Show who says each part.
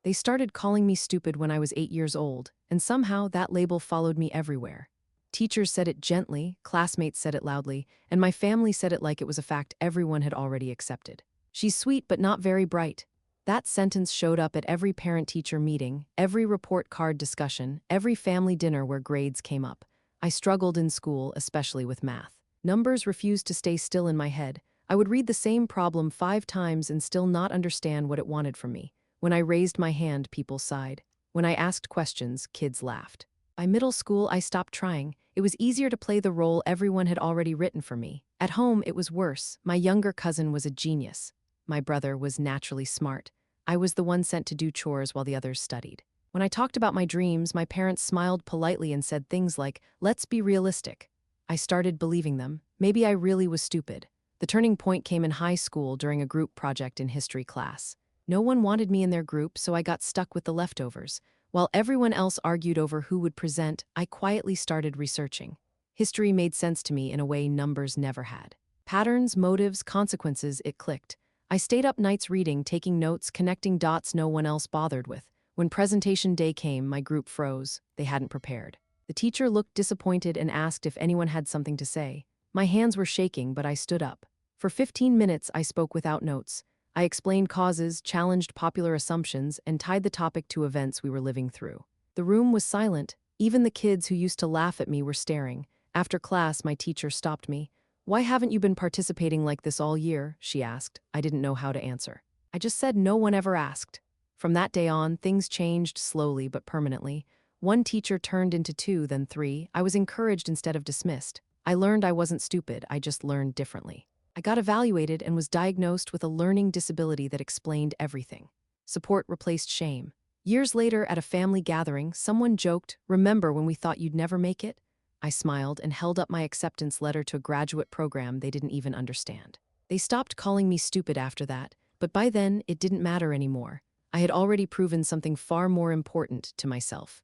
Speaker 1: They started calling me stupid when I was 8 years old, and somehow that label followed me everywhere. Teachers said it gently, classmates said it loudly, and my family said it like it was a fact everyone had already accepted. She's sweet but not very bright. That sentence showed up at every parent-teacher meeting, every report card discussion, every family dinner where grades came up. I struggled in school, especially with math. Numbers refused to stay still in my head. I would read the same problem 5 times and still not understand what it wanted from me. When I raised my hand, people sighed. When I asked questions, kids laughed. By middle school, I stopped trying. It was easier to play the role everyone had already written for me. At home, it was worse. My younger cousin was a genius. My brother was naturally smart. I was the one sent to do chores while the others studied. When I talked about my dreams, my parents smiled politely and said things like, "Let's be realistic." I started believing them. Maybe I really was stupid. The turning point came in high school during a group project in history class. No one wanted me in their group, so I got stuck with the leftovers. While everyone else argued over who would present, I quietly started researching. History made sense to me in a way numbers never had. Patterns, motives, consequences, it clicked. I stayed up nights reading, taking notes, connecting dots no one else bothered with. When presentation day came, my group froze. They hadn't prepared. The teacher looked disappointed and asked if anyone had something to say. My hands were shaking, but I stood up. For 15 minutes, I spoke without notes. I explained causes, challenged popular assumptions, and tied the topic to events we were living through. The room was silent. Even the kids who used to laugh at me were staring. After class, my teacher stopped me. "Why haven't you been participating like this all year?" she asked. I didn't know how to answer. I just said no one ever asked. From that day on, things changed slowly but permanently. One teacher turned into 2, then 3. I was encouraged instead of dismissed. I learned I wasn't stupid, I just learned differently. I got evaluated and was diagnosed with a learning disability that explained everything. Support replaced shame. Years later, at a family gathering, someone joked, "Remember when we thought you'd never make it?" I smiled and held up my acceptance letter to a graduate program they didn't even understand. They stopped calling me stupid after that, but by then, it didn't matter anymore. I had already proven something far more important to myself.